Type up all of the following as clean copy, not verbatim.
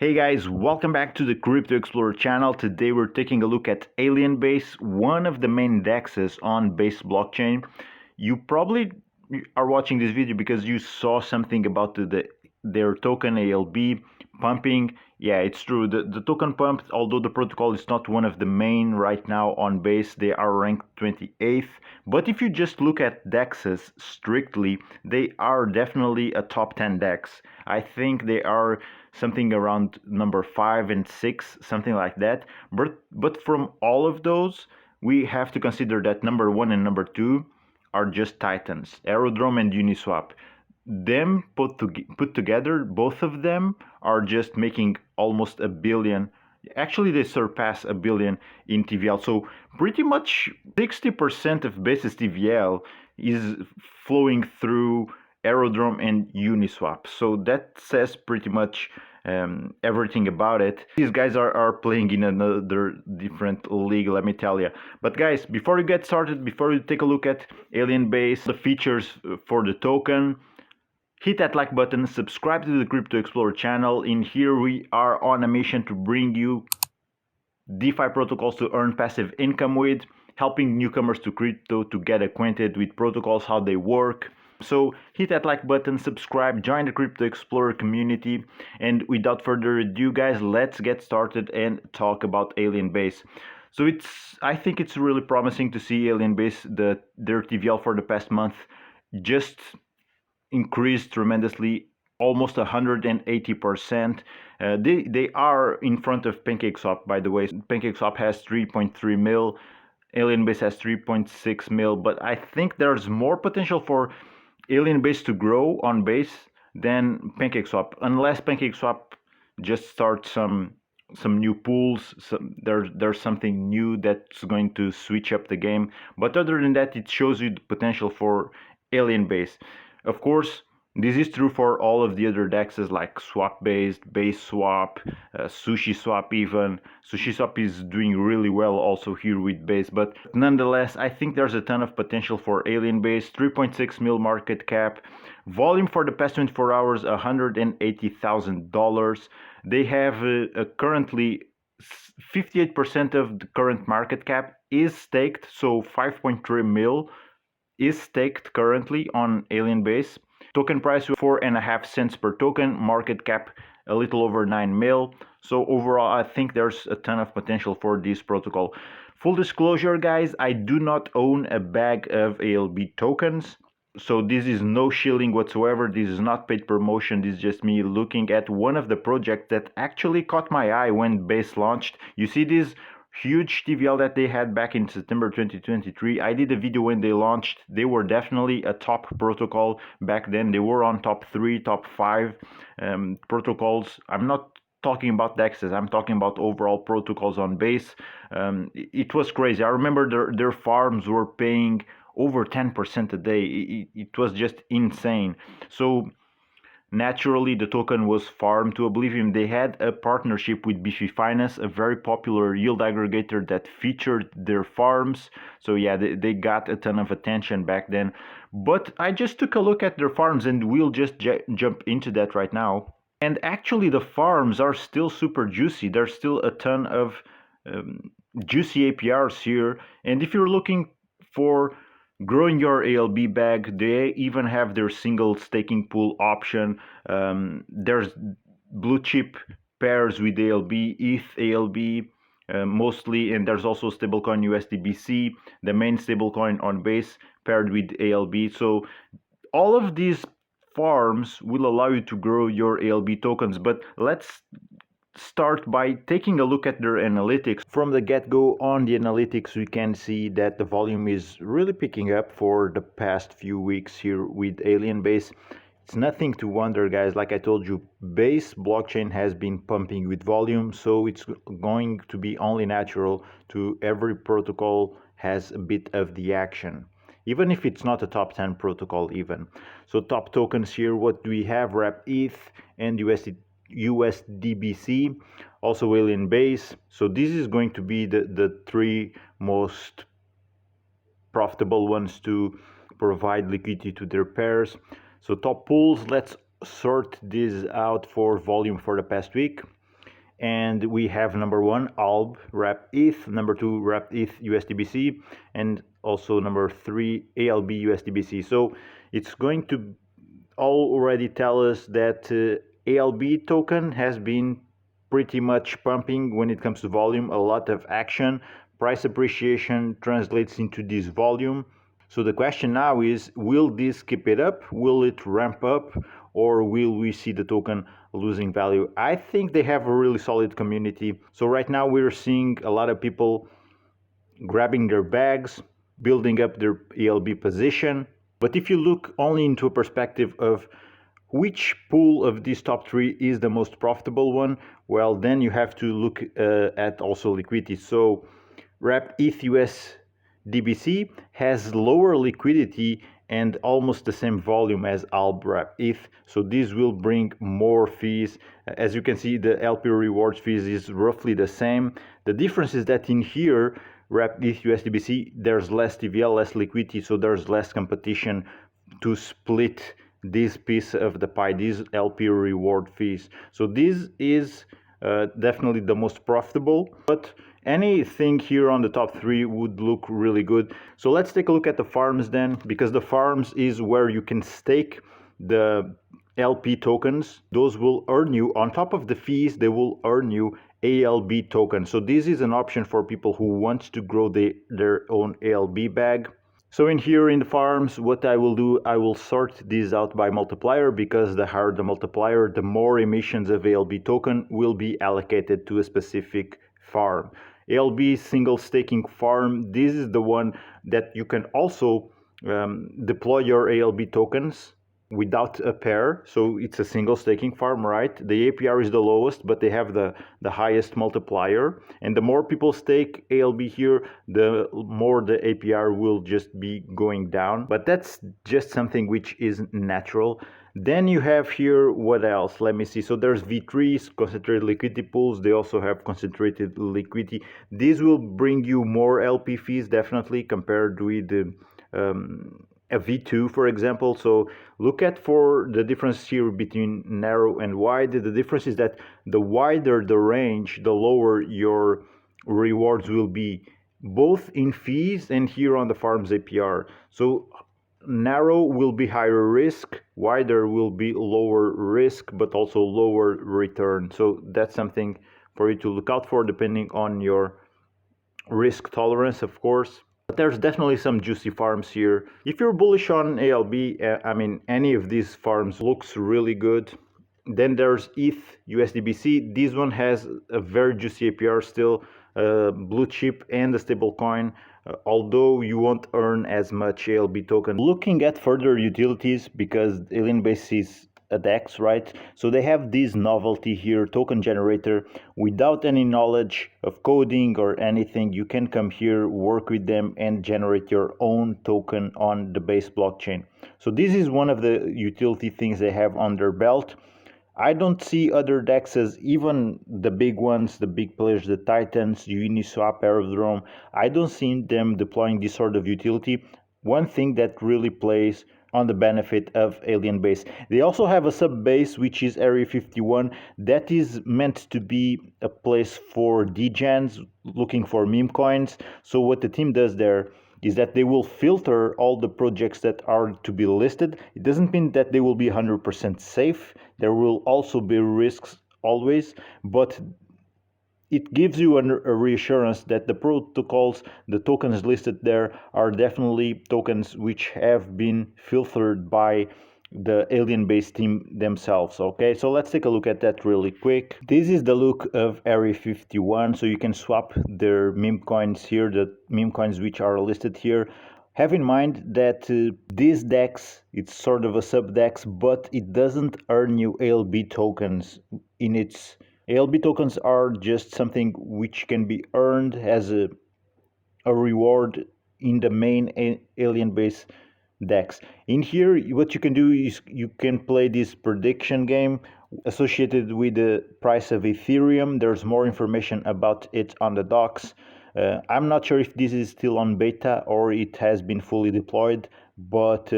Hey guys, welcome back to the Crypto Explorer channel. Today we're taking a look at Alien Base, one of the main DEXs on Base blockchain. You probably are watching this video because you saw something about their token ALB pumping. Yeah, it's true. The token pumped, although the protocol is not one of the main right now on Base. They are ranked 28th. But if you just look at DEXs strictly, they are definitely a top 10 DEX. I think they are something around number 5 and 6, something like that. But from all of those, we have to consider that number 1 and number 2 are just titans, Aerodrome and Uniswap. Them put together, both of them are just making almost a billion. Actually, they surpass a billion in TVL. So pretty much 60% of Base's TVL is flowing through Aerodrome and Uniswap. So that says pretty much everything about it. These guys are playing in another different league, let me tell you. But guys, before you get started, before you take a look at Alien Base, the features for the token, hit that like button, subscribe to the Crypto Explorer channel. In here we are on a mission to bring you DeFi protocols to earn passive income with, helping newcomers to crypto to get acquainted with protocols, how they work. So hit that like button, subscribe, join the Crypto Explorer community, and without further ado guys, let's get started and talk about Alien Base. So I think it's really promising to see Alien Base, their TVL for the past month just increased tremendously, almost 180%. They are in front of PancakeSwap, by the way. PancakeSwap has 3.3 mil, Alien Base has 3.6 mil, but I think there's more potential for Alien Base to grow on Base than PancakeSwap, unless PancakeSwap just starts some new pools. There's something new that's going to switch up the game. But other than that, it shows you the potential for Alien Base. Of course, this is true for all of the other DEXs like Swap-based, Base Swap, Sushi Swap even. Sushi Swap is doing really well also here with Base, but nonetheless, I think there's a ton of potential for Alien Base. 3.6 mil market cap, volume for the past 24 hours, $180,000. They have currently 58% of the current market cap is staked, so 5.3 mil is staked currently on Alien Base. Token price 4.5 cents per token, market cap a little over 9 mil. So overall, I think there's a ton of potential for this protocol. Full disclosure, guys, I do not own a bag of ALB tokens. So this is no shilling whatsoever. This is not paid promotion. This is just me looking at one of the projects that actually caught my eye when Base launched. You see this huge TVL that they had back in September 2023. I did a video when they launched. They were definitely a top protocol back then. They were on top 3, top 5 protocols. I'm not talking about DEXs, I'm talking about overall protocols on Base. It was crazy. I remember their farms were paying over 10% a day. It was just insane. So naturally, the token was farmed to oblivion. They had a partnership with BEEFY Finance, a very popular yield aggregator that featured their farms. So yeah, they got a ton of attention back then. But I just took a look at their farms, and we'll just jump into that right now. And actually, the farms are still super juicy. There's still a ton of juicy APRs here. And if you're looking for growing your ALB bag, they even have their single staking pool option. There's blue chip pairs with ALB, ETH ALB mostly, and there's also stablecoin USDBC, the main stablecoin on Base, paired with ALB. So all of these farms will allow you to grow your ALB tokens, but let's start by taking a look at their analytics. From the get-go on the analytics, we can see that the volume is really picking up for the past few weeks here with Alien Base. It's nothing to wonder, guys. Like I told you, Base blockchain has been pumping with volume, so it's going to be only natural to every protocol has a bit of the action, even if it's not a top 10 protocol even. So top tokens here, what do we have? Wrap ETH and USDBC, also Alien Base. So this is going to be the 3 most profitable ones to provide liquidity to their pairs. So top pools, let's sort this out for volume for the past week. And we have number 1 ALB wrapped ETH, number 2 wrapped ETH USDBC, and also number 3 ALB USDBC. So it's going to already tell us that ALB token has been pretty much pumping when it comes to volume, a lot of action. Price appreciation translates into this volume. So the question now is, will this keep it up? Will it ramp up? Or will we see the token losing value? I think they have a really solid community. So right now we're seeing a lot of people grabbing their bags, building up their ALB position. But if you look only into a perspective of which pool of these top 3 is the most profitable one, well, then you have to look at also liquidity. So wrapped ETH USDBC has lower liquidity and almost the same volume as ALB wrapped ETH. So this will bring more fees. As you can see, the LP rewards fees is roughly the same. The difference is that in here, wrapped ETH USDBC, there's less TVL, less liquidity, so there's less competition to split this piece of the pie, these LP reward fees. So this is definitely the most profitable, but anything here on the top 3 would look really good. So let's take a look at the farms then, because the farms is where you can stake the LP tokens. Those will earn you, on top of the fees, they will earn you ALB tokens. So this is an option for people who want to grow their own ALB bag. So in here in the farms, what I will do, I will sort these out by multiplier, because the higher the multiplier, the more emissions of ALB token will be allocated to a specific farm. ALB single staking farm, this is the one that you can also deploy your ALB tokens without a pair. So it's a single staking farm, right? The APR is the lowest, but they have the highest multiplier. And the more people stake ALB here, the more the APR will just be going down. But that's just something which is natural. Then you have here, what else? Let me see. So there's V3s, concentrated liquidity pools. They also have concentrated liquidity. These will bring you more LP fees, definitely, compared with a V2, for example. So look at for the difference here between narrow and wide. The difference is that the wider the range, the lower your rewards will be, both in fees and here on the farm's APR. So narrow will be higher risk, wider will be lower risk, but also lower return. So that's something for you to look out for, depending on your risk tolerance, of course. But there's definitely some juicy farms here. If you're bullish on ALB, I mean, any of these farms looks really good. Then there's ETH USDBC. This one has a very juicy APR still, blue chip and a stable coin. Although you won't earn as much ALB token. Looking at further utilities, because Alien Base is a DEX, right? So they have this novelty here, token generator. Without any knowledge of coding or anything, you can come here, work with them, and generate your own token on the Base blockchain. So this is one of the utility things they have on their belt. I don't see other DEXs, even the big ones, the big players, the Titans, Uniswap, Aerodrome. I don't see them deploying this sort of utility. One thing that really plays on the benefit of Alien Base. They also have a sub base, which is Area 51. That is meant to be a place for degens looking for meme coins. So what the team does there is that they will filter all the projects that are to be listed. It doesn't mean that they will be 100% safe. There will also be risks always, but it gives you a reassurance that the protocols, the tokens listed there, are definitely tokens which have been filtered by the Alien Base team themselves. Okay, so let's take a look at that really quick. This is the look of Area 51. So you can swap their meme coins here, the meme coins which are listed here. Have in mind that this DEX, it's sort of a sub DEX, but it doesn't earn you ALB tokens in its. ALB tokens are just something which can be earned as a reward in the main Alien Base DEX. In here, what you can do is you can play this prediction game associated with the price of Ethereum. There's more information about it on the docs. I'm not sure if this is still on beta or it has been fully deployed, but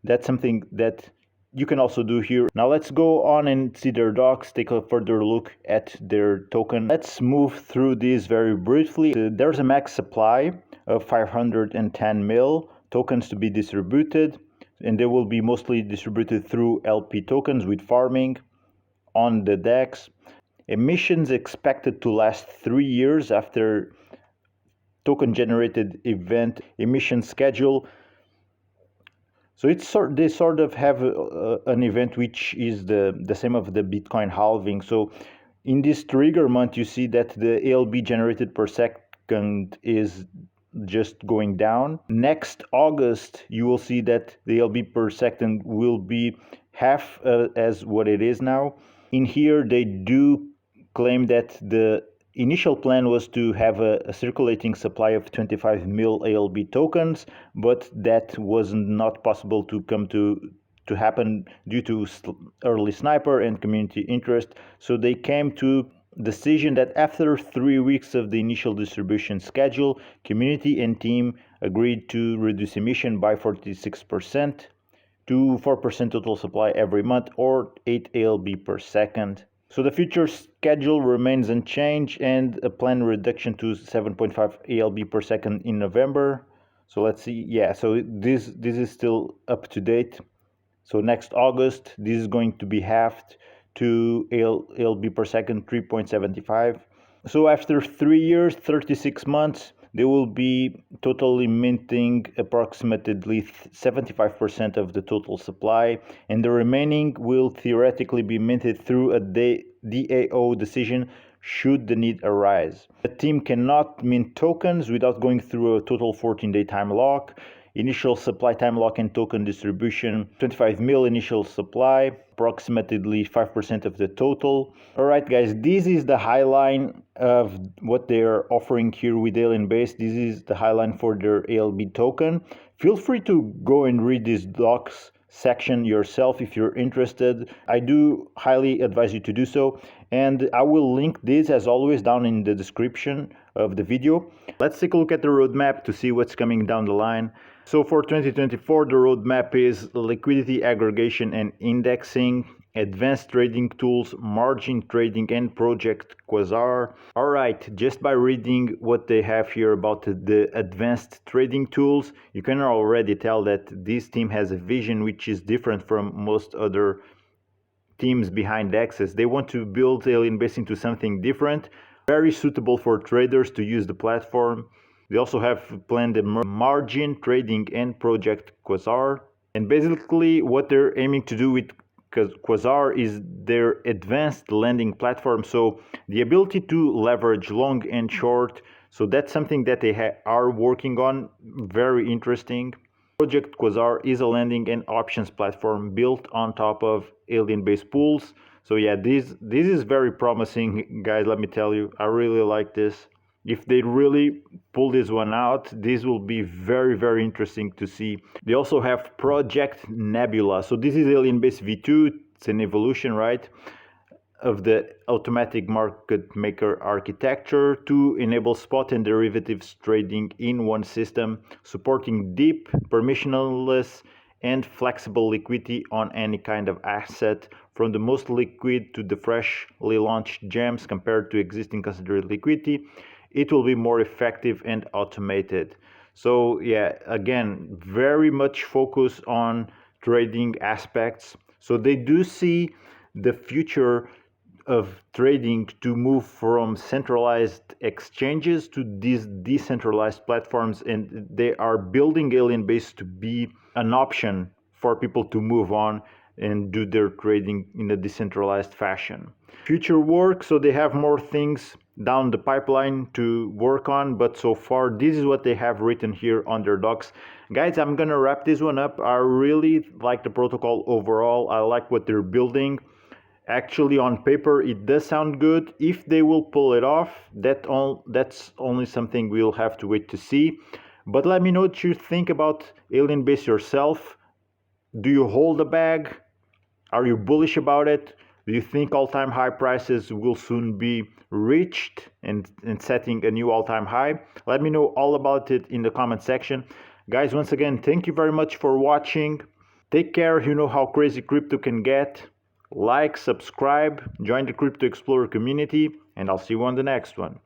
that's something that you can also do here. Now let's go on and see their docs, take a further look at their token. Let's move through these very briefly. There's a max supply of 510 mil tokens to be distributed, and they will be mostly distributed through LP tokens with farming on the DEX. Emissions expected to last 3 years after token generated event emission schedule. So they sort of have an event which is the same of the Bitcoin halving. So in this trigger month, you see that the ALB generated per second is just going down. Next August, you will see that the ALB per second will be half as what it is now. In here, they do claim that the initial plan was to have a circulating supply of 25 mil ALB tokens, but that was not possible to come to happen due to early sniper and community interest. So they came to decision that after 3 weeks of the initial distribution schedule, community and team agreed to reduce emission by 46% to 4% total supply every month, or 8 ALB per second. So the future schedule remains unchanged, and a planned reduction to 7.5 ALB per second in November. So let's see. Yeah, so this is still up to date. So next August, this is going to be halved to ALB per second 3.75. So after 3 years, 36 months, they will be totally minting approximately 75% of the total supply, and the remaining will theoretically be minted through a DAO decision should the need arise. The team cannot mint tokens without going through a total 14-day time lock. Initial supply time lock and token distribution, 25 mil initial supply, approximately 5% of the total. All right, guys, this is the highline of what they're offering here with Alien Base. This is the highline for their ALB token. Feel free to go and read this docs section yourself if you're interested. I do highly advise you to do so, and I will link this as always down in the description of the video. Let's take a look at the roadmap to see what's coming down the line. So for 2024, the roadmap is liquidity aggregation and indexing, advanced trading tools, margin trading, and Project Quasar. All right, just by reading what they have here about the advanced trading tools, you can already tell that this team has a vision which is different from most other teams behind DEXs. They want to build Alien Base into something different, very suitable for traders to use the platform. They also have planned a margin trading and Project Quasar. And basically what they're aiming to do with Quasar is their advanced lending platform. So the ability to leverage long and short. So that's something that they are working on. Very interesting. Project Quasar is a lending and options platform built on top of Alien Base pools. So yeah, this is very promising, guys. Let me tell you, I really like this. If they really pull this one out, this will be very, very interesting to see. They also have Project Nebula. So this is Alien Base V2. It's an evolution, right, of the automatic market maker architecture to enable spot and derivatives trading in one system, supporting deep, permissionless, and flexible liquidity on any kind of asset, from the most liquid to the freshly launched gems. Compared to existing considered liquidity, it will be more effective and automated. So yeah, again, very much focus on trading aspects. So they do see the future of trading to move from centralized exchanges to these decentralized platforms, and they are building Alien Base to be an option for people to move on and do their trading in a decentralized fashion. Future work, so they have more things down the pipeline to work on, but so far this is what they have written here on their docs. Guys, I'm gonna wrap this one up. I really like the protocol overall. I like what they're building. Actually, on paper, it does sound good. If they will pull it off, that's only something we'll have to wait to see. But let me know what you think about Alien Base yourself. Do you hold the bag? Are you bullish about it? Do you think all-time high prices will soon be reached and setting a new all-time high? Let me know all about it in the comment section. Guys, once again, thank you very much for watching. Take care. You know how crazy crypto can get. Like, subscribe, join the Crypto Explorer community, and I'll see you on the next one.